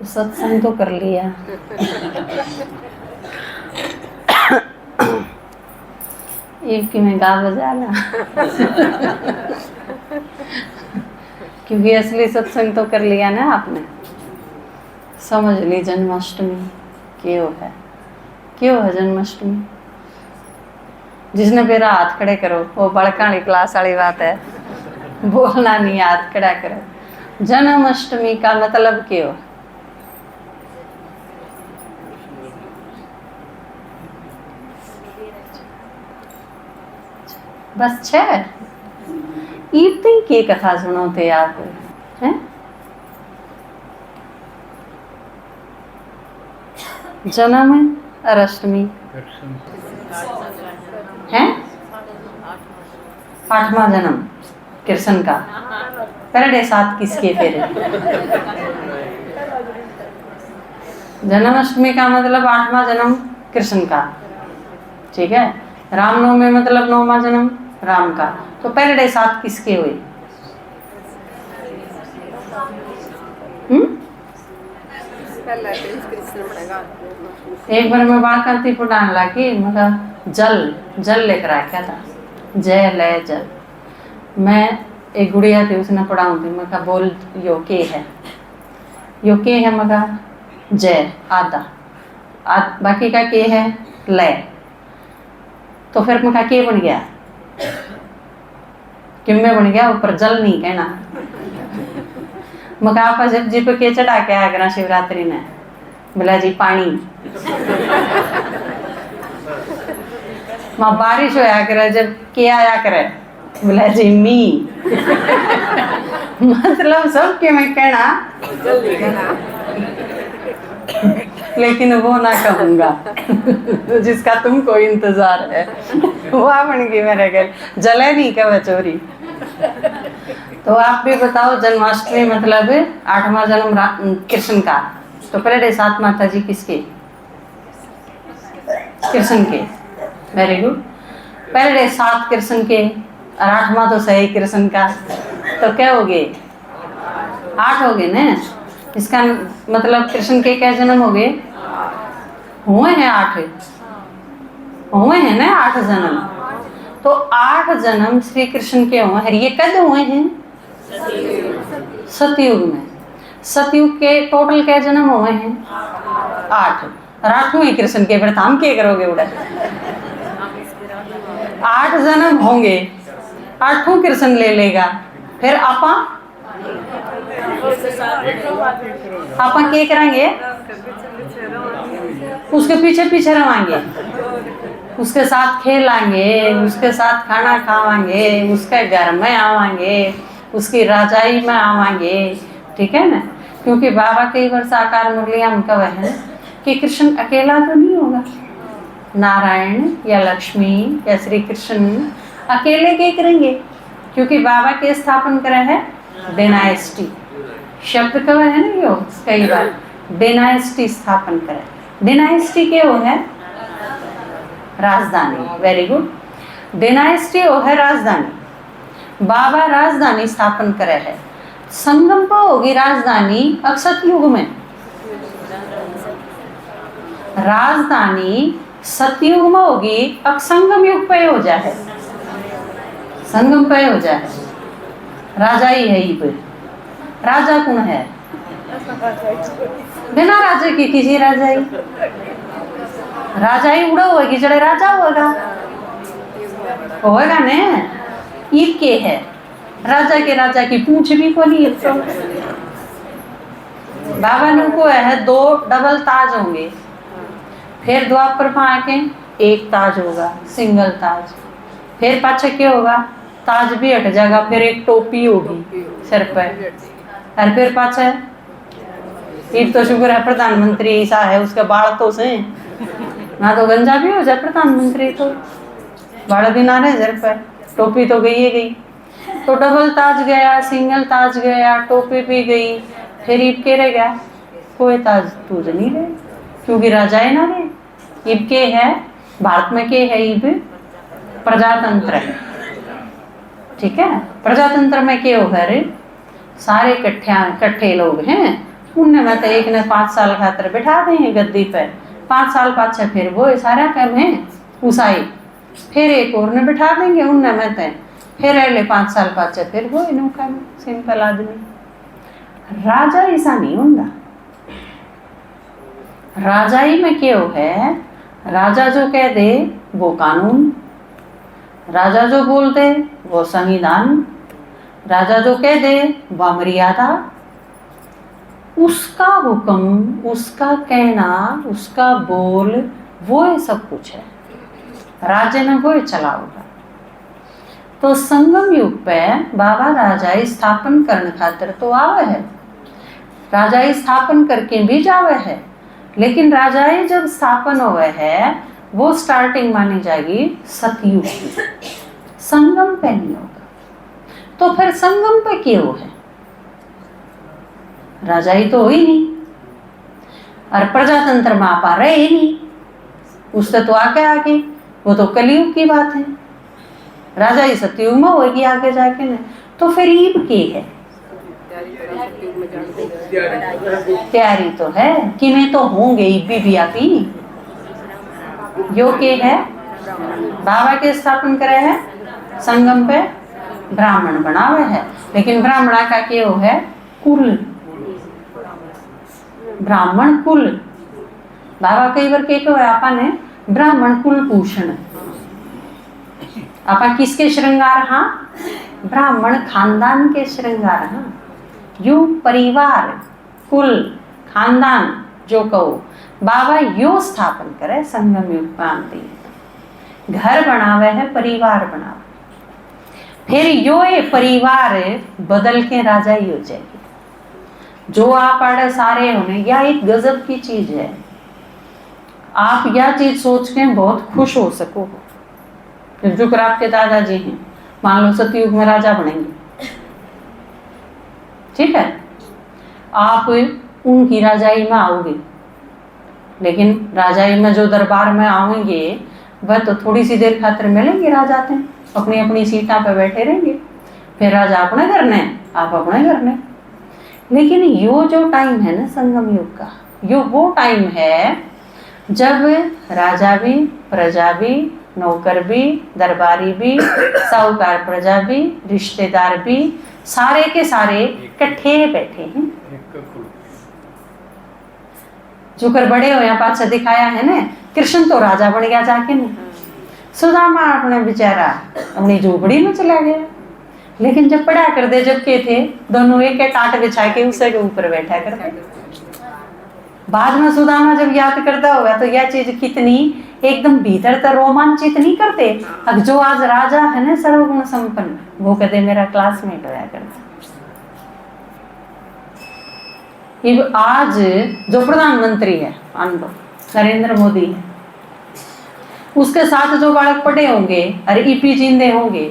सत्संग तो कर लिया। एक की मैं गा बजाना क्योंकि असली सत्संग तो कर लिया ना आपने। समझ ली जन्माष्टमी क्यों है जन्माष्टमी। जिसने मेरा हाथ खड़े करो, वो बड़कानी क्लास वाली बात है, बोलना नहीं, हाथ खड़ा करो। जन्माष्टमी का मतलब क्यों? बस 6 इतनी की कथा सुनो थे आप हैं? जन्म और अष्टमी है 8वां जन्म कृष्ण का। पहले 7 किसके फिर? जन्माष्टमी का मतलब 8वां जन्म कृष्ण का, ठीक है। रामनवमी मतलब 9वां जन्म राम का। तो पहले 7 किसके हुए? एक बार मैं बाल कांति पुटान लागी, मतलब जल लेकर आ क्या था, जय लय जल। मैं एक गुड़िया थी, उसने पढ़ाऊँ थी, मैं कहा बोल यो के है मैं कहा जय आधा बाकी का के है लय। तो फिर मैं कहा के बन गया, किम्मे बन गया, ऊपर जल नहीं कहना। मैं कहा आप जब जी पे के चढ़ा के आया करा शिवरात्रि ने? बोला जी पानी। माँ बारिश होया करे जब के आया करे? बोला जी मी। मतलब सब के मैं कहना लेकिन वो ना कहूंगा जिसका तुमको इंतजार है वो बन गई मेरे घर, जले नहीं कह चोरी। तो आप भी बताओ जन्माष्टमी मतलब 8वां जन्म कृष्ण का। तो पहले 7 माता जी किसके? कृष्ण के। Very good. पहले 7 कृष्ण के और 8वां तो सही कृष्ण का। तो क्या हो गए? 8 हो गए ना। इसका मतलब कृष्ण के क्या जन्म हो गए? हुए हैं 8, हुए हैं ना 8 जन्म। तो 8 जन्म श्री कृष्ण के हुए हैं। ये कद हुए हैं? सतयुग में। सतयुग के टोटल क्या जन्म हुए हैं? 8। और 8वें कृष्ण के फिर हम क्या करोगे उड़ा? 8 जन्म होंगे, 8वां कृष्ण ले लेगा, फिर आपा क्या करेंगे? उसके पीछे रवांगे, उसके साथ खेलेंगे, उसके साथ खाना खावांगे, उसके घर में आवांगे, उसकी राजाई में आवांगे, ठीक है ना। क्योंकि बाबा कई बार साकार मुरलिया में कहा है कि कृष्ण अकेला तो नहीं होगा, नारायण या लक्ष्मी या श्री कृष्ण अकेले क्या करेंगे? क्योंकि बाबा के स्थापन करे है डायनेस्टी, शब्द कहा है ना यो कई बार, डायनेस्टी स्थापन करे। डायनेस्टी के वो है राजधानी। Very good. डायनेस्टी वो है राजधानी। बाबा राजधानी स्थापन करे है। संगम पर होगी राजधानी अब सतयुग में। राजधानी सतयुग में होगी, अब संगम युग पे हो जाए, संगम पे हो जाए। राजा ही है ये। राजा कौन है? बिना राजा की किसी राजा ही उड़ा होगी, जड़े राजा होगा ने। ईद के है राजा की पूंछ भी को नहीं। तो बाबा ने को है 2 डबल ताज होंगे, फिर द्वापर में आके 1 ताज होगा, सिंगल ताज। फिर पाछे क्या होगा? ताज भी हट जाएगा, फिर एक टोपी होगी सिर पर। और फिर पाछे ईद तो शुक्र है प्रधानमंत्री ऐसा है, उसके बाल तो से ना तो गंजा भी हो जाए प्रधानमंत्री, तो बाल भी ना रहे सिर पर, टोपी तो गई है गई। तो डबल ताज गया, सिंगल ताज गया, टोपी भी गई, फिर ईद के रह गया, कोई ताज तुझ नहीं रहे, क्योंकि राजाए ना रहे। ईद के है भारत में के है ईद प्रजातंत्र है, ठीक है। प्रजातंत्र में क्या होगा रे? सारे इकट्ठे लोग हैं, उनने मैं तो एक ने 5 साल खातर बैठा देंगे गद्दी पे, 5 साल पाछे फिर वो सारा काम है उसाई, फिर एक और ने बैठा देंगे उनने मैं तो फिर अगले 5 साल पाछे फिर वो इनू काम। सिंपल आदमी। राजा ऐसा नहीं होता। राजाई में क्यों है, राजा जो कह दे वो कानून, राजा जो बोल दे वो संविधान, राजा जो कह दे वह मर्यादा, उसका हुक्म, उसका कहना, उसका बोल, वो ही सब कुछ है। राज्य में वो ही चला होगा। तो संगम युग पे बाबा राजाई स्थापन करने खातिर तो आवे है, राजाई स्थापन करके भी जावे है, लेकिन राजाई जब स्थापन हुए है वो स्टार्टिंग मानी जाएगी सतयुग की, संगम पे नहीं होगा। तो फिर संगम पे क्यों है, राजाई तो हो ही नहीं और प्रजातंत्र में आप रहे ही नहीं, उससे तो आगे वो तो कलयुग की बात है, राजाई सतयुग में होगी आगे जाके न। तो फिर ईब के है, तैयारी तो है कि मैं तो होंगे ईबी भी आपी यो के है। बाबा के स्थापन करे है संगम पे, ब्राह्मण बनावे है, लेकिन ब्राह्मणा का क्यों है कुल, ब्राह्मण कुल। बाबा कई बार के है आपा ने ब्राह्मण कुल भूषण, आपा किसके श्रृंगार, हाँ ब्राह्मण खानदान के श्रृंगार, हाँ यू परिवार कुल खानदान जो कहो बाबा यो स्थापन करे संगम युग पाती, घर बनावे है परिवार बनावे, फिर यो ये परिवार बदल के राजा ही हो जाएगी। जो आप आड़े सारे होने या एक गजब की चीज है, आप यह चीज सोच के बहुत खुश हो सको। जो आपके दादाजी हैं मान लो सतयुग में राजा बनेंगे, ठीक है, आप उनकी राजाई में आओगे, लेकिन राजाई में जो दरबार में आएंगे वह तो थोड़ी सी देर खातिर मिलेंगे, राजा थे अपनी अपनी सीटा पे बैठे रहेंगे, फिर राजा अपने करने आप अपने करने। लेकिन यो जो टाइम है ना संगम युग का, यो वो टाइम है जब राजा भी, प्रजा भी, नौकर भी, दरबारी भी, साहूकार प्रजा भी, रिश्तेदार भी, सारे के सारे इकट्ठे बैठे हैं। जो कर बड़े हो यहाँ पास दिखाया है ना, कृष्ण तो राजा बन गया जाके न, सुदामा अपने बेचारा अपनी झोपड़ी में चला गया, लेकिन जब पढ़ा कर दे जब के थे दोनों एक टाट बिछा के उसे के ऊपर बैठा करते। बाद में सुदामा जब याद करता होगा तो यह चीज कितनी एकदम भीतर तक रोमांचित नहीं करते। अब जो आज राजा है ना सर्वगुण संपन्न, वो कहते मेरा क्लासमेट होया करता। आज जो प्रधानमंत्री है नरेंद्र मोदी है, उसके साथ जो बालक पढ़े होंगे और ईपी जिंदे होंगे,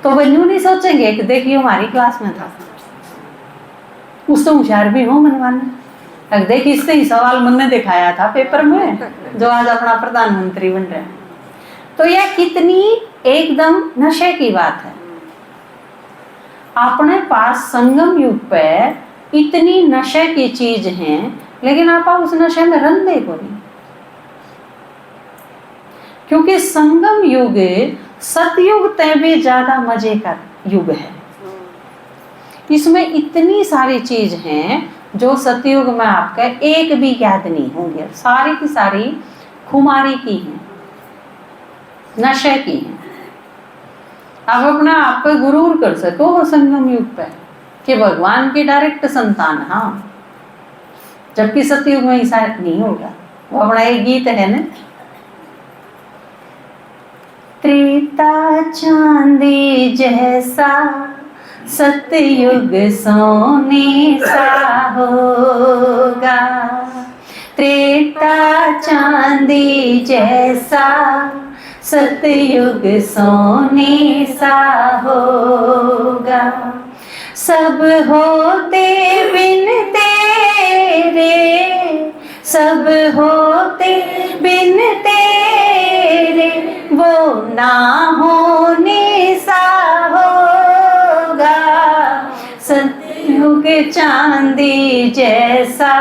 तो वह यूं नहीं सोचेंगे कि देखिए हमारी क्लास में था, उस तो होशियार भी हो मनवाने, देखिए इससे ही सवाल मन ने दिखाया था पेपर में, जो आज अपना प्रधानमंत्री बन रहे हैं। तो यह कितनी एकदम नशे की बात है। अपने पास संगम युग पे इतनी नशे की चीज है, लेकिन आप उस नशे में रंधे को नहीं, क्योंकि संगम युग सतयुग ते भी ज्यादा मजे का युग है। इसमें इतनी सारी चीज हैं जो सतयुग में आपका एक भी याद नहीं होंगे, सारी की सारी खुमारी की हैं, नशे की हैं। आप अपना आप पे गुरूर कर सको वो संगम युग पे कि भगवान की डायरेक्ट संतान, हाँ, जबकि सतयुग में ऐसा नहीं होगा। वो अपना एक गीत है ना, त्रेता चांदी जैसा सतयुग सोने सा होगा, त्रेता चांदी जैसा सतयुग सोने सा होगा। सब होते बिन तेरे, सब होते बिन तेरे, वो ना होने सा होगा। सतयुग चांदी जैसा,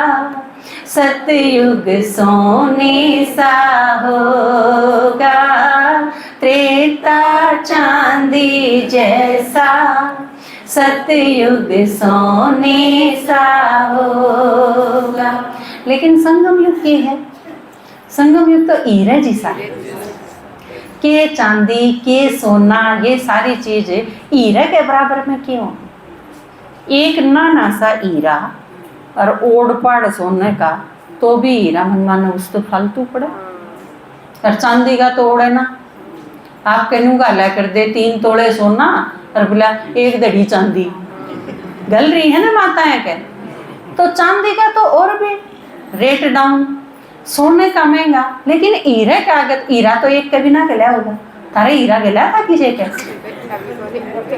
सतयुग सोने सा होगा। त्रेता चांदी जैसा, सतयुग सोने सा होगा। लेकिन संगम युग ये है, संगम युग तो हीरे जैसा है। के चांदी के सोना ये सारी चीजें हीरे के बराबर में क्यों? एक नाना सा हीरा और ओढ़ पाड़ सोने का तो भी हीरा मन मानो उस तो फालतू पड़े। और चांदी का तो ओढ़े ना, आपके नू गाला कर दे 3 तोड़े सोना और बोला 1 दड़ी चांदी, गल रही है ना माताएं के। तो चांदी का तो और भी रेट डाउन, सोने का महंगा, लेकिन हीरे का अगर हीरा तो एक कभी ना गला होगा। तारे हीरा गला था किसी के?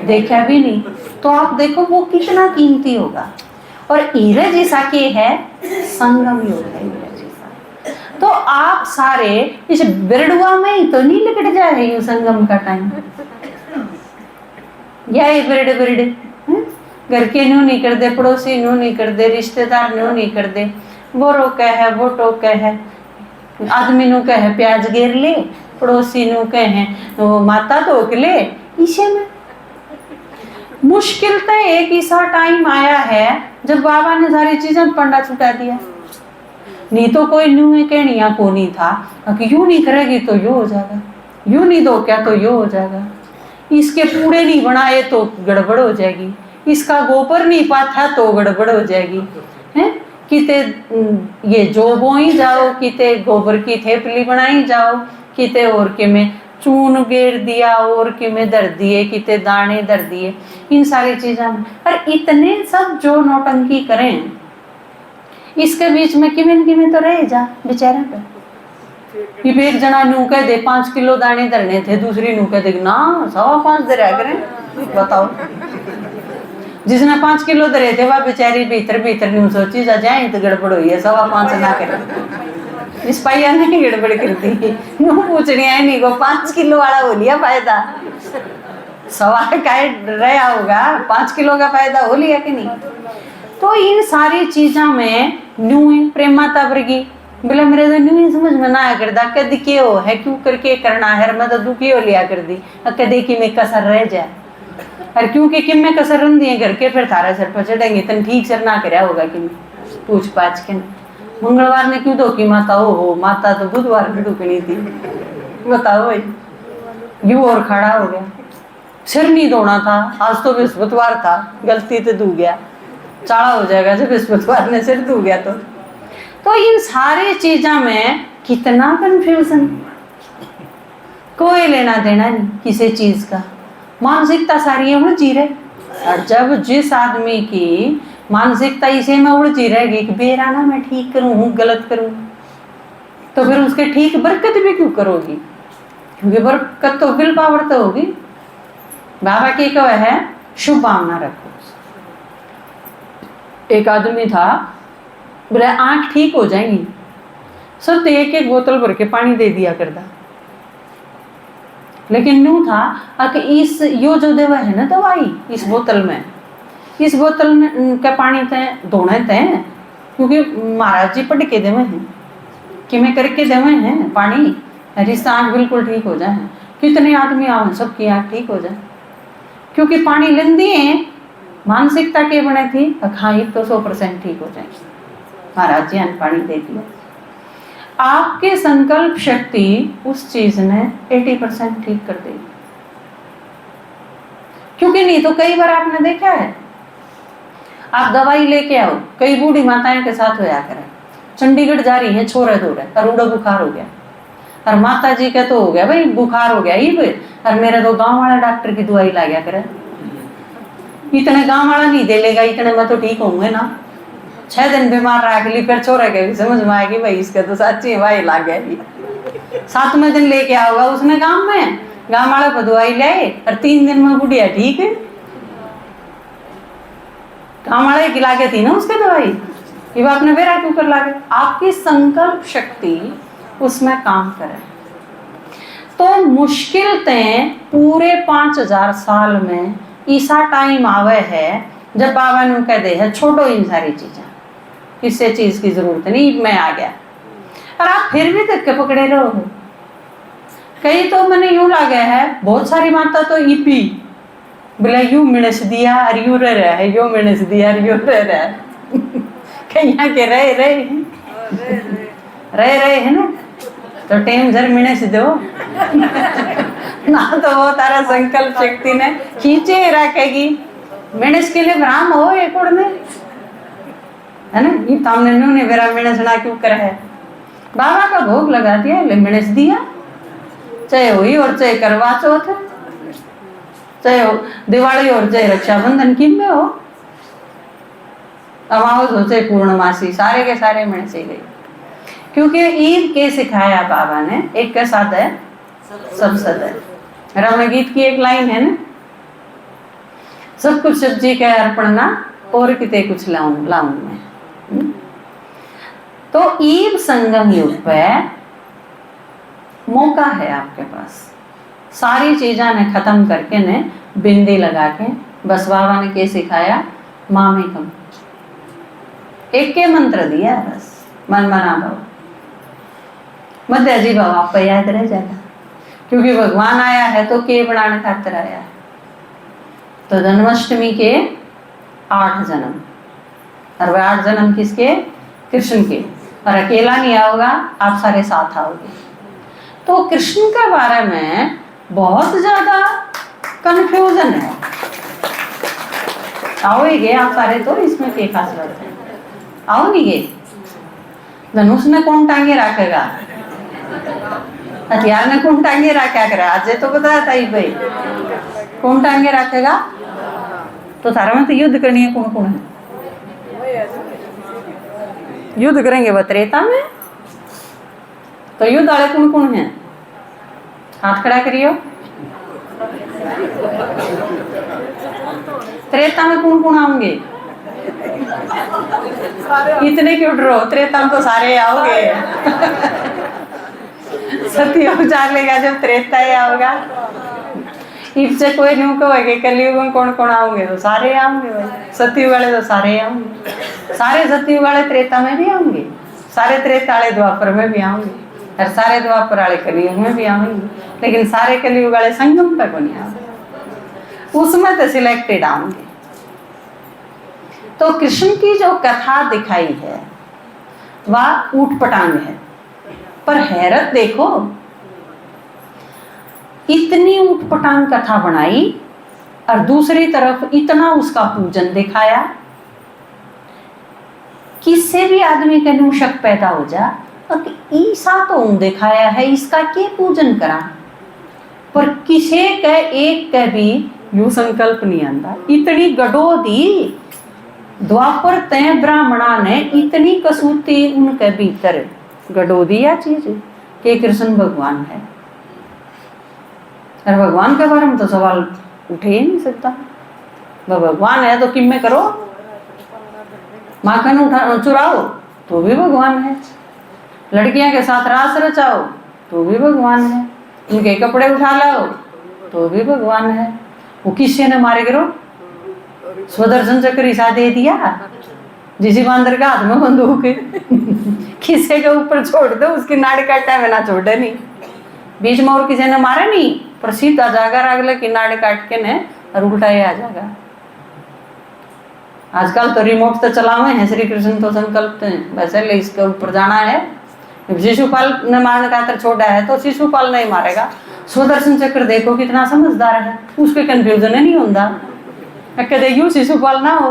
देखा भी नहीं। तो आप देखो वो कितना कीमती होगा। और हीरे जैसा के है संगम योग है हीरे जैसा। तो आप सारे इस बिरडुआ में ही तो नहीं लिकट जाए यूं संगम का टाइम। यही बिरड बिरड घर के न्यू नहीं कर दे, पड़ोसी न्यू नहीं कर दे, रिश्तेदार न्यू नहीं कर दे, वो रोके है वो टोके है, आदमी नु कहे प्याज घेर ले, पड़ोसी नु कहे वो माता धोक ले। इसे में मुश्किल तो एक ऐसा टाइम आया है जब बाबा ने सारी चीजें पंडा छुटा दिया। नहीं तो कोई न्यू कहनिया को नहीं था कि यूं नहीं करेगी तो यू हो जाएगा, यूं नहीं दो क्या तो यू हो जाएगा, इसके पूरे नहीं बनाए तो गड़बड़ हो जाएगी, इसका गोबर नहीं पाथा तो गड़बड़ हो जाएगी है। किते ये जो बोई जाओ, किते गोबर की थेपली बनाई जाओ, किते और के में चून गेर दिया और के में दर दिए, किते दाने दर दिए, इन सारी चीजों में। और इतने सब जो नौटंकी करें, इसके बीच में किमें तो रह जा बेचारा पे। एक जना नू कह दे 5 किलो दाने धरने थे, दूसरी नू कह दे ना 5.25 दरिया करें। बताओ, जिसने 5 किलो धरे थे वह बेचारी भीतर भीतर न्यू सोची जा जाए तो गड़बड़ हुई है, 5.25 ना करे। इस पाइया ने गड़बड़ कर दी, नू पूछनी है नहीं को 5 किलो वाला हो लिया फायदा, 1.25 का रहा होगा, 5 किलो का फायदा हो लिया कि नहीं। तो इन सारी चीजों में न्यू प्रेमाता वर्गी बोले मेरे तो न्यू समझ में ना आया करता, कद के हो है क्यों करके करना है, मैं तो दुखी हो लिया कर दी, कदे की में कसर रह जाए। और क्योंकि किम में कसर रन दिए घर के फिर थारा सर पर चढ़ेंगे तन ठीक सर ना कराया होगा कि पूछ पाछ के। मंगलवार ने क्यों धोखी माता हो माता तो बुधवार की दुखनी थी, बताओ भाई। यू और खड़ा हो गया, सिर नहीं धोना था, आज तो बृहस्पतिवार था, गलती तो धो गया, चाड़ा हो जाएगा जब बृहस्पतिवार ने सिर धो गया तो इन सारी चीजों में कितना कंफ्यूजन, कोई लेना देना नहीं किसी चीज का, मानसिकता सारी है उलझी रहे। और जब जिस आदमी की मानसिकता इसे में उलझी रहेगी कि बेरा ना मैं ठीक करूं गलत करूं, तो फिर उसके ठीक बरकत भी क्यों करोगी, क्योंकि बरकत तो विल पावर तो होगी। बाबा की कह है शुभ भावना रखो। एक आदमी था बोले आंख ठीक हो जाएंगी सर, तो 1-1 बोतल भर के पानी दे दिया करता। लेकिन न्यू था कि इस यो जो देवा है ना दवाई इस बोतल में का पानी तय धोने तय, क्योंकि महाराज जी पढ़ के देवे हैं कि मैं करके देवे हैं पानी, रिश्ता आँख बिल्कुल ठीक हो जाए। कितने आदमी आवे सबकी आँख ठीक हो जाए, क्योंकि पानी लेन दिए मानसिकता के बने थी हाँ तो 100% ठीक हो जाए, महाराज जी ने पानी दे दिया। आपके संकल्प शक्ति उस चीज ने 80% ठीक कर देगी, क्योंकि नहीं तो कई बार आपने देखा है आप दवाई लेके आओ, कई बूढ़ी माताएं के साथ होया करे, चंडीगढ़ जा रही है छोरे दौरे और उड़ा बुखार हो गया, और माता जी का तो हो गया भाई बुखार हो गया ही, और मेरा तो गांव वाला डॉक्टर की दवाई ला गया करे। इतने गांव वाला नहीं दे लेगा, इतने में तो ठीक होंगे ना, 6 दिन बीमार रख ली फिर छोरा के भी समझ में आएगी भाई इसका तो सच्ची भाई लाग गया। 7वें दिन लेके आओगा उसने गांव में, गांव वाले को दवाई ले और 3 दिन में बुढ़िया ठीक है। गांव वाले की लागे थी ना उसके दवाई, ये बात ने बेरा क्यों कर लागे। आपकी संकल्प शक्ति उसमें काम करे तो मुश्किल ते पूरे 5000 साल में ऐसा टाइम आवे है जब बाबा ने कह दे है छोड़ो इन सारी चीजें, किसी चीज की जरूरत नहीं, मैं आ गया, और आप फिर भी धक्के पकड़े रहो। कई तो मैंने यूं लगे है, बहुत सारी माता तो ईपी बोला यू मिनस दिया और यू रह रहा है, यो मिनस दिया और यो रह रहा है। कहीं के रहे है ना, तो टाइम जर मिनस दो ना, तो वो तारा संकल्प शक्ति ने खींचे रखेगी। मिनस के लिए भ्राम हो एक और में है ना, ये तामने ने मेरा मिनस ना क्यों कर है, बाबा का भोग लगा दिया, ले मिनस दिया, चाहे हुई और चाहे करवा चौथ, चाहे हो दिवाली और चाहे रक्षाबंधन, किन में हो, अमावस हो चाहे पूर्णमासी, सारे के सारे मिण से गई। क्योंकि ईद के सिखाया बाबा ने, एक के साथ है सब सद है। रमण गीत की एक लाइन है ना, सब कुछ सब्जी के अर्पण ना और किते कुछ लाऊं मैं। तो ईद संगम युग पे मौका है आपके पास, सारी चीज़ें ने खत्म करके ने बिंदी लगा के, बस बाबा ने क्या सिखाया, मामेकम, एक के मंत्र दिया, बस मन मना भाव मत अजी भाव आप याद रह जाएगा। क्योंकि भगवान आया है तो के बनाने खातिर आया है। तो जन्माष्टमी के 8 जन्म, और वह 8 जन्म किसके, कृष्ण के, और अकेला नहीं आओगा, आप सारे साथ आओगे। तो कृष्ण के बारे में बहुत ज्यादा कंफ्यूजन है, आओगे आप सारे, तो इसमें क्या खास बात है, आओ नहीं गए। धनुष ने कौन टांगे रखेगा, हथियार ने कौन टांगे रखा करे, आज तो बताया था ही भाई, कौन टांगे रखेगा। तो थारा में तो युद्ध करनी है, कौन कौन है, युद्ध करेंगे वो त्रेता में, तो युद्ध वाले कौन कौन है, हाथ खड़ा करियो। त्रेता में कौन कौन आओगे, इतने क्यों डरो, त्रेता में तो सारे आओगे। सतयुग चालेगा जब त्रेता ही आओगा, इससे कोई नहीं कहोगे कलयुग में कौन कौन आओगे, तो सारे आओगे भाई, सतयुग वाले तो सारे आओगे, सारे सतयुग वाले त्रेता में भी आएंगे, सारे त्रेता वाले द्वापर में भी आएंगे, और सारे द्वापर वाले कलयुग में भी आएंगे, लेकिन सारे कलयुग वाले संगम पर को नहीं आएंगे, उसमें तो सिलेक्टेड आएंगे। तो कृष्ण की जो कथा दिखाई है वह ऊटपटांग है, पर हैरत देखो, इतनी ऊटपटांग कथा बनाई और दूसरी तरफ इतना उसका पूजन दिखाया, किससे भी आदमी के नु शक पैदा हो जा, ईसा तो दिखाया है, इसका क्या पूजन करा, पर किसे के एक के भी यू संकल्प नहीं आंदा। इतनी गडो दी द्वापर तय ब्राह्मणा ने, इतनी कसूती उनके भीतर गडो दिया चीज कि कृष्ण भगवान है, और भगवान के बारे में तो सवाल उठे ही नहीं सकता। भगवान है तो किम में करो, माखन उठा चुराओ तो भी भगवान है, लड़कियां के साथ रास रचाओ तो भी भगवान है, उनके कपड़े उठा लाओ तो भी भगवान है। वो किससे ने मारे करो, स्वदर्शन चक्र ईसा दे दिया, जिसी बांदर का हाथ में बंदूक किसी के ऊपर छोड़ दो, उसकी नाड़ काटा है ना छोड़े नहीं, बीच में और किसी ने मारा नहीं, पर सीधा जाकर अगले की नाड़ काट के ने और उल्टा ही आ जाएगा। आजकल तो रिमोट तो चलावे हैं, श्री कृष्ण तो संकल्प वैसे ले इसके ऊपर जाना है, शिशुपाल ने मारने का तर छोड़ा है तो शिशुपाल नहीं मारेगा। स्वदर्शन चक्र देखो कितना समझदार है, उसके कंफ्यूजन नहीं होता, कदे यू शिशुपाल ना हो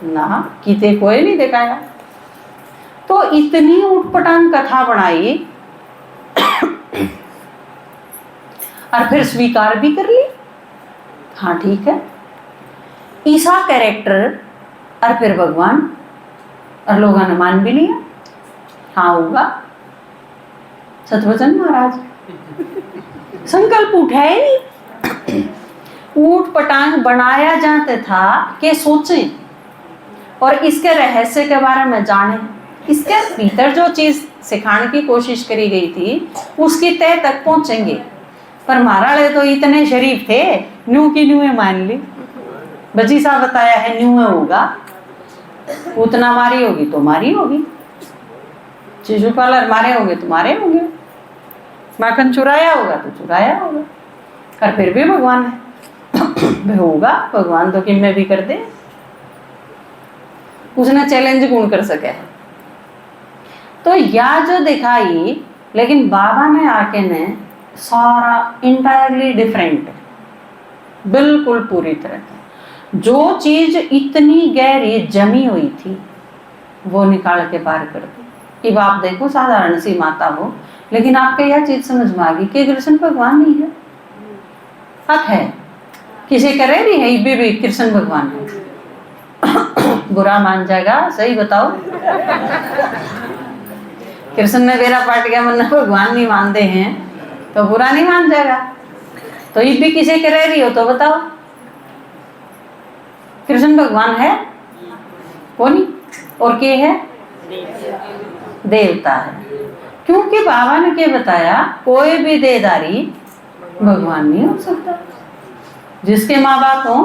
ना, किते कोई नहीं दिखाया। तो इतनी उटपटांग कथा बनाई और फिर स्वीकार भी कर ली, हाँ ठीक है, ईसा कैरेक्टर और फिर भगवान, और लोगों ने मान भी लिया, हाँ होगा सतवचन महाराज, संकल्प उठाए नहीं, ऊट पटांग बनाया जाता था कि सोचें और इसके रहस्य के बारे में जानें, इसके भीतर जो चीज सिखाने की कोशिश करी गई थी उसकी तह तक पहुंचेंगे। पर महाराज तो इतने शरीफ थे, न्यू की न्यू मान ली, बजी सा बताया है न्यू में होगा, उतना मारी होगी तो मारी होगी, शिशु पार्लर मारे होंगे तो मारे होंगे, माखन चुराया होगा तो चुराया होगा, और फिर भी भगवान है होगा। भगवान तो किम में भी कर दे, उसने चैलेंज कौन कर सके है। तो या जो दिखाई, लेकिन बाबा ने आके ने सारा इंटायरली डिफरेंट, बिल्कुल पूरी तरह से जो चीज इतनी गहरी जमी हुई थी वो निकाल के बाहर कर दी। अब आप देखो साधारण सी माता हो, लेकिन आपको यह चीज समझ में आ गई कि कृष्ण भगवान नहीं है, हक है किसी करे भी है, इबे भी कृष्ण भगवान है। बुरा मान जाएगा, सही बताओ। कृष्ण ने बेरा पाट गया, वरना भगवान नहीं मानते हैं तो बुरा नहीं मान जाएगा। तो ये भी किसी के रह रही हो तो बताओ, कृष्ण भगवान है कौन नहीं, और के है देवता है। क्योंकि बाबा ने क्या बताया, कोई भी देदारी भगवान नहीं हो सकता। जिसके माँ बाप हो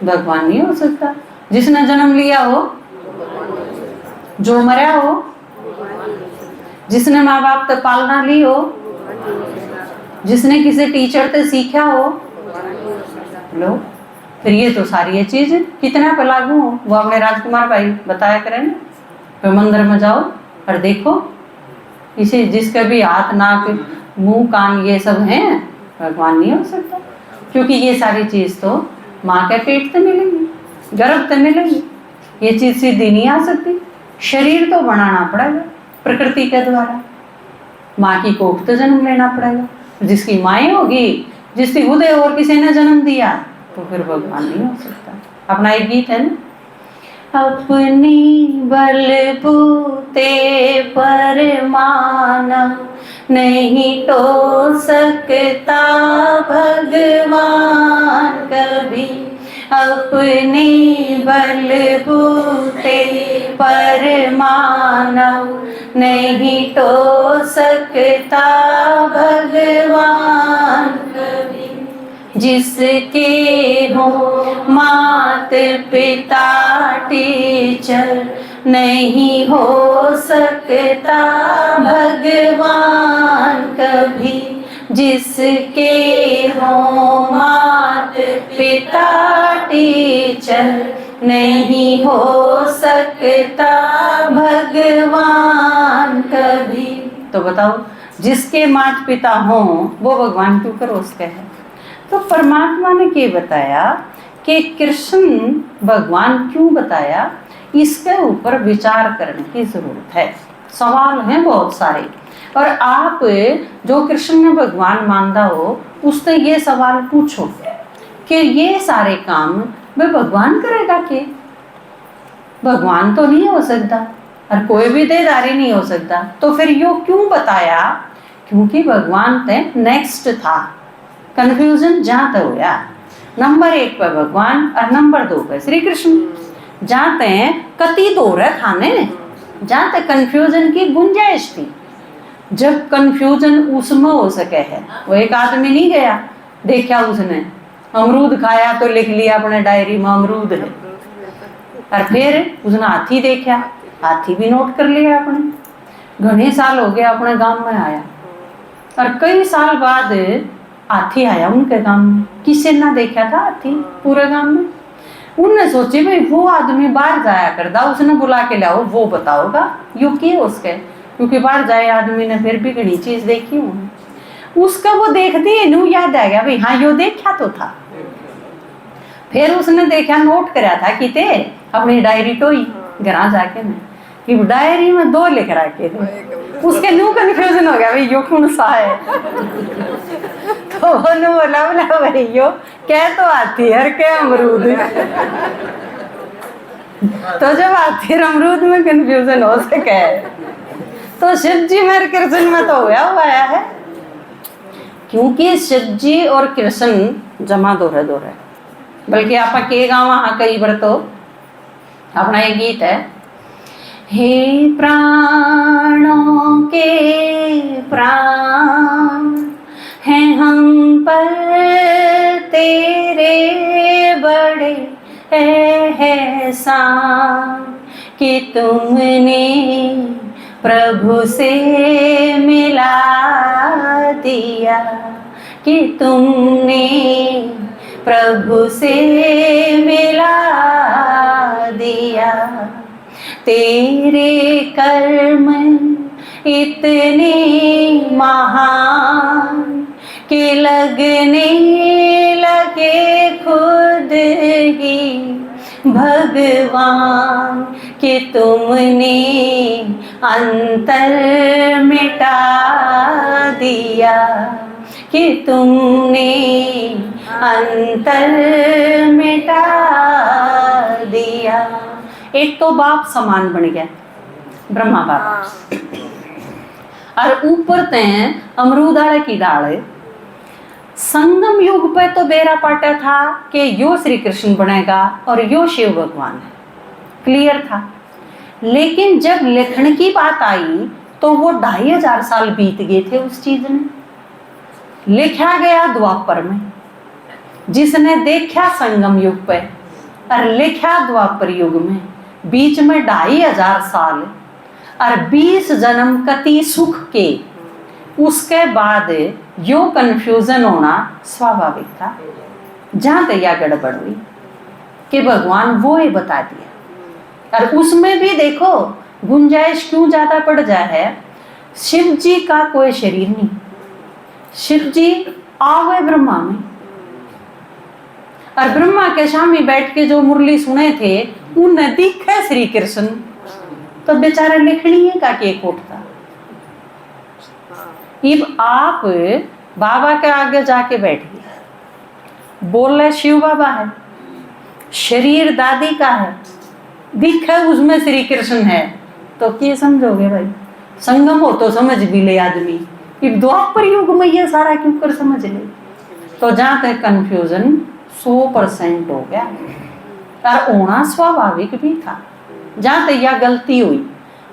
भगवान नहीं हो सकता, जिसने जन्म लिया हो, जो मरा हो, जिसने माँ बाप तक पालना ली हो, जिसने किसी टीचर से सीखा हो, लो फिर ये तो सारी ये चीज कितना पे लागू हो। वो अपने राजकुमार भाई बताया करें ना, तो मंदिर में जाओ और देखो, इसे जिसका भी हाथ नाक मुंह कान ये सब हैं, भगवान नहीं हो सकता। क्योंकि ये सारी चीज तो माँ के पेट से मिलेगी, गर्भ से मिलेगी, ये चीज सीधी नहीं आ सकती। शरीर तो बनाना पड़ेगा प्रकृति के द्वारा, माँ की कोख तो जन्म लेना पड़ेगा। जिसकी माएँ होगी, जिसकी उदय और किसी ने जन्म दिया, तो फिर भगवान नहीं हो सकता। अपना एक गीत है ना, अपनी बलबूते पर मानव नहीं तो सकता भगवान कभी, अपने बलबूते पर मानव नहीं तो सकता भगवान कभी। जिसके हो मात पिता टीचर नहीं हो सकता भगवान कभी। जिसके हो मात पिता टीचर नहीं हो सकता भगवान कभी। तो बताओ, जिसके माता पिता हों वो भगवान क्यों कर उसके है। तो परमात्मा ने क्या बताया कि कृष्ण भगवान क्यों बताया, इसके ऊपर विचार करने की जरूरत है। सवाल हैं बहुत सारे, और आप जो कृष्ण ने भगवान मानता हो उससे ये सवाल पूछो कि ये सारे काम वे भगवान करेगा कि भगवान तो नहीं हो सकता, और कोई भी देदारी नहीं हो सकता। तो फिर यो क्यों बताया, क्योंकि भगवान ते नेक्स्ट था। कंफ्यूजन जहाँ तक होया, नंबर 1 पे भगवान और नंबर 2 पे श्री कृष्ण। जाते हैं कति दूर है खाने, जहाँ तक कंफ्यूजन की गुंजाइश थी। जब कंफ्यूजन उसमें हो सके है, वो एक आदमी नहीं गया देखा, उसने अमरूद खाया तो लिख लिया अपने डायरी में अमरूद है, और फिर उसने हाथी देखा, हाथी भी नोट कर लिया अपने। घने साल हो गए अपने गांव में आया, और कई साल बाद हाथी आया उनके गांव में। किसी ना देखा था हाथी पूरे गांव में। उनने सोचे भाई वो आदमी बाहर जाया करता, उसने बुला के लाओ, वो बताओगा यू की उसके, क्योंकि बाहर जाए आदमी ने फिर भी घनी चीज देखी उन्हें। उसका वो देखती है नू याद आ गया भाई हाँ यो देखा तो था। फिर उसने देखा, नोट कराया था कि ते अपनी डायरी टोई घर जाके मैं कि डायरी में 2 लिख रखे थे। उसके न्यू कंफ्यूजन हो गया भाई यो कौन सा है। तो वो नु बोला भाई यो क्या तो हाथी और क्या अमरूद। तो जब हाथी और अमरूद में कंफ्यूजन हो सके तो शिव जी मेरे कृष्ण में तो हुआ है, क्योंकि शिव जी और कृष्ण जमा दो है। बल्कि आप के गाँव वहाँ कई बार तो अपना एक गीत है, हे प्राणों के प्राण हैं हम पर तेरे ऐसा कि तुमने प्रभु से मिला दिया, कि तुमने प्रभु से मिला दिया। तेरे कर्म इतने महान कि लगने लगे खुद ही भगवान, कि तुमने अंतर मिटा दिया, कि तुमने अंतर मिटा दिया। एक तो बाप समान बन गया ब्रह्मा बाबा, और ऊपर ते अमरूदाड़े की डाल। संगम युग पे तो बेरा पाटा था कि यो श्री कृष्ण बनेगा और यो शिव भगवान है, क्लियर था। लेकिन जब लिखने की बात आई तो वो 2500 साल बीत गए थे उस चीज में। लिखा गया द्वापर में, जिसने देखा संगम युग पे और लिखा द्वापर युग में, बीच में 2500 साल और 20 जन्म कति सुख के। उसके बाद यो कंफ्यूजन होना स्वाभाविक था। जहां तक यह गड़बड़ हुई कि भगवान वो ही बता दिया, और उसमें भी देखो गुंजाइश क्यों ज्यादा पड़ जाए है। शिव जी का कोई शरीर नहीं, शिव जी आवे ब्रह्मा में, और ब्रह्मा के सामने बैठ के जो मुरली सुने थे उन्हें दिखे श्री कृष्ण, तो बेचारे लिखनी का केक उठता। अब आप बाबा के आगे जाके बैठ गए, बोले शिव बाबा है, शरीर दादी का है, दिखे उसमें श्री कृष्ण है, तो क्या समझोगे भाई? संगम हो तो समझ भी ले आदमी, अब द्वापर युग में ये सारा क्यों कर समझ ले। तो जहां तक कंफ्यूजन 100% हो गया, और होना स्वाभाविक भी था। जहां तक यह गलती हुई,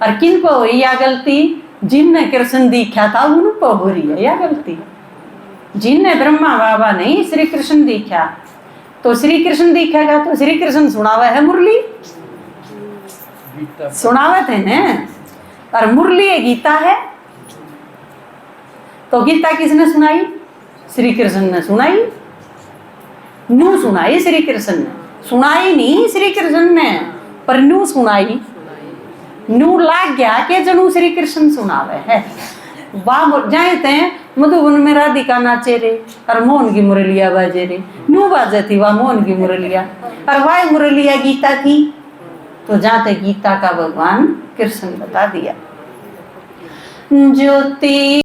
और किन पर हुई यह गलती? जिनने कृष्ण दिखा था उन पर हो रही है यह गलती। जिनने ब्रह्मा बाबा नहीं श्री कृष्ण दिखा, तो श्री कृष्ण दिखेगा तो श्री कृष्ण सुनावे है मुरली, सुनावे थे न, और मुरली गीता है। तो गीता किसने सुनाई? श्री कृष्ण ने सुनाई। नू सुनाई श्री कृष्ण ने, सुनाई नहीं श्री कृष्ण ने, पर नू सुनाई। नू लाग गया के जनू श्री कृष्ण सुनावे है। वाह जाते हैं मधुबन में राधिका नाचे रे और मोहन की मुरलिया बाजे रे, नू बाजे थी वह मोहन की मुरलिया, और वह मुरलिया गीता थी। तो जाते गीता का भगवान कृष्ण बता दिया। ज्योति